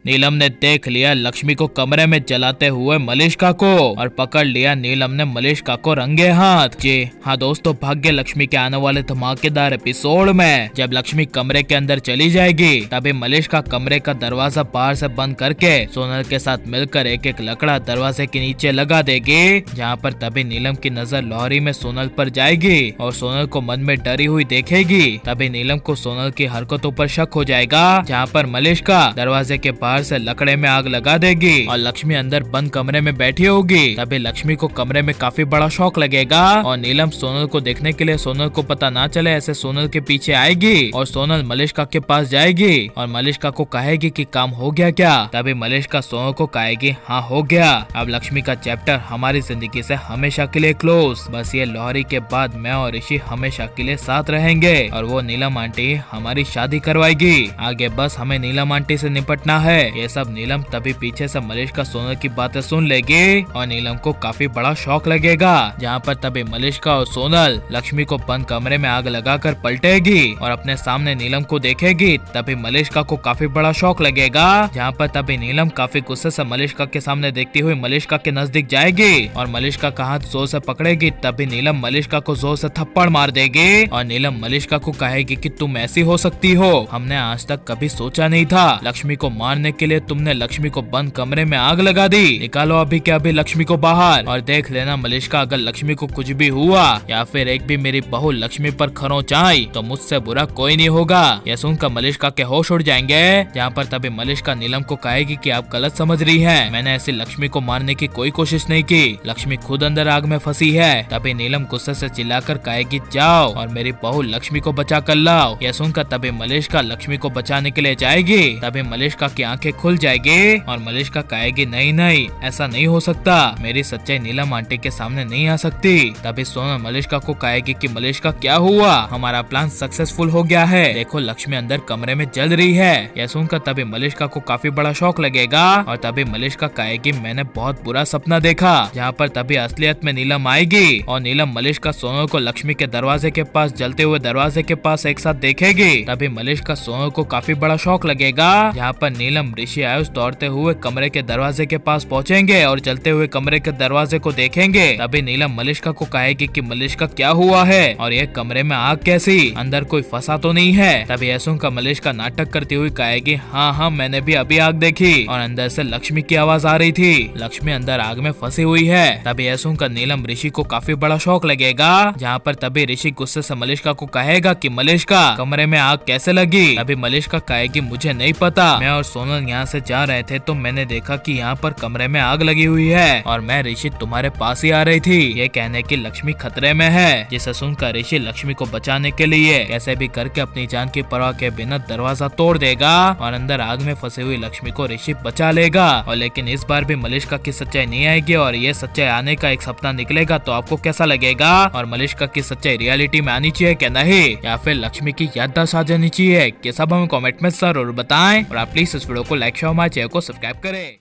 नीलम ने देख लिया लक्ष्मी को कमरे में जलाते हुए मलिष्का को और पकड़ लिया नीलम ने मलिष्का को रंगे हाथ। जी हाँ दोस्तों, भाग्य लक्ष्मी के आने वाले धमाकेदार एपिसोड में जब लक्ष्मी कमरे के अंदर चली जाएगी तभी मलिष्का कमरे का दरवाजा बाहर से बंद करके सोनल के साथ मिलकर एक एक लकड़ा दरवाजे के नीचे लगा देगी। जहाँ पर तभी नीलम की नजर लोहरी में सोनल पर जाएगी और सोनल को मन में डरी हुई देखेगी। तभी नीलम को सोनल की हरकतों पर शक हो जाएगा। जहाँ पर मलिष्का दरवाजे के बाहर से लकड़े में आग लगा देगी और लक्ष्मी अंदर बंद कमरे में बैठी होगी। तभी लक्ष्मी को कमरे में काफी बड़ा शौक लगेगा और नीलम सोनल को देखने के लिए सोनल को पता ना चले ऐसे सोनल के पीछे आएगी और सोनल मलिष्का के पास जाएगी और मलिष्का को कहेगी कि काम हो गया क्या। तभी मलिष्का सोनल को कहेगी हाँ हो गया। अब लक्ष्मी का चैप्टर हमारी जिंदगी से हमेशा के लिए क्लोज। बस ये लोहरी के बाद मैं और ऋषि हमेशा के लिए साथ रहेंगे और वो नीलम आंटी हमारी शादी करवाएगी। आगे बस हमें नीलम आंटी से निपटना है। ये सब नीलम तभी पीछे से मलिष्का सोनल की बातें सुन लेगी और नीलम को काफी बड़ा शौक लगेगा। जहाँ पर तभी मलिष्का और सोनल लक्ष्मी को बंद कमरे में आग लगाकर पलटेगी और अपने सामने नीलम को देखेगी। तभी मलिष्का को काफी बड़ा शौक लगेगा। जहाँ पर तभी नीलम काफी गुस्से से मलिष्का के सामने देखती हुई मलिष्का के नजदीक जाएगी और मलिष्का का हाथ जोर से पकड़ेगी। तभी नीलम मलिष्का को जोर से थप्पड़ मार देगी और नीलम मलिष्का को कहेगी कि तुम ऐसी हो सकती हो, हमने आज तक कभी सोचा नहीं था। लक्ष्मी को मारने के लिए तुमने लक्ष्मी को बंद कमरे में आग लगा दी। निकालो अभी के अभी लक्ष्मी को बाहर और देख लेना मलिष्का, अगर लक्ष्मी को कुछ भी हुआ या फिर एक भी मेरी बहू लक्ष्मी पर खरोंच आई तो मुझसे बुरा कोई नहीं होगा। यह सुनकर मलिष्का के होश उड़ जाएंगे। जहाँ पर तभी मलिष्का नीलम को कहेगी कि आप गलत समझ रही है, मैंने ऐसी लक्ष्मी को मारने की कोई कोशिश नहीं की, लक्ष्मी खुद अंदर आग में फंसी है। तभी नीलम गुस्से से चिल्लाकर कहेगी जाओ और मेरी बहू लक्ष्मी को बचा कर लाओ। यह सुनकर तभी मलिष्का लक्ष्मी को बचाने के लिए जाएगी। तभी मलिष्का की आंखें खुल जाएगी और मलिष्का कहेगी नहीं नहीं ऐसा नहीं हो सकता, मेरी सच्चाई नीलम आंटी के सामने नहीं आ सकती। तभी सोनल मलिष्का को कहेगी कि मलिष्का क्या हुआ, हमारा प्लान सक्सेसफुल हो गया है, देखो लक्ष्मी अंदर कमरे में जल रही है। यह सुनकर तभी मलिष्का को काफी बड़ा शौक लगेगा और तभी मलिष्का कहेगी मैंने बहुत बुरा सपना देखा। जहाँ पर तभी असलियत में नीलम आएगी और नीलम मलिष्का सोनल को लक्ष्मी के दरवाजे के पास जलते हुए दरवाजे के पास एक साथ देखेगी। तभी मलिष्का सोनल को काफी बड़ा शौक लगेगा। जहाँ पर नीलम ऋषि आयुष दौड़ते हुए कमरे के दरवाजे के पास पहुंचेंगे और जलते हुए कमरे के दरवाजे को देखेंगे। तभी नीलम मलिष्का को कहेगी कि मलिष्का क्या हुआ है और ये कमरे में आग कैसी, अंदर कोई फंसा तो नहीं है। तभी ऐसों का मलिष्का नाटक करती हुई कहेगी हाँ हाँ मैंने भी अभी आग देखी और अंदर से लक्ष्मी की आवाज आ रही थी, लक्ष्मी अंदर आग में फंसी हुई है। तभी ऐसों का नीलम ऋषि को काफी बड़ा शौक लगेगा। जहाँ पर तभी ऋषि गुस्से से मलिष्का को कहेगा कि मलिष्का कमरे में आग कैसे लगी। तभी मलिष्का कहेगी मुझे नहीं पता, मैं और सोनल यहाँ से जा रहे थे तो मैंने देखा कि यहाँ पर कमरे में आग लगी हुई है और मैं ऋषि तुम्हारे पास ही आ रही थी, ये कहने की लक्ष्मी खतरे में है। जिसे सुनकर ऋषि लक्ष्मी को बचाने के लिए कैसे भी करके अपनी जान की परवाह के बिना दरवाजा तोड़ देगा और अंदर आग में फंसी हुई लक्ष्मी को ऋषि बचा लेगा। और लेकिन इस बार भी मलिष्का की सच्चाई नहीं आएगी और ये सच्चाई आने का एक सपना निकलेगा। तो आपको कैसा लगेगा और मलिष्का की सच्चाई रियलिटी में आनी चाहिए क्या नहीं, या फिर लक्ष्मी की याददाश्त आ जानी चाहिए, ये सब हमें कमेंट में जरूर बताएं और आप प्लीज इस वीडियो को लाइक शेयर हमारे चैनल को सब्सक्राइब करें।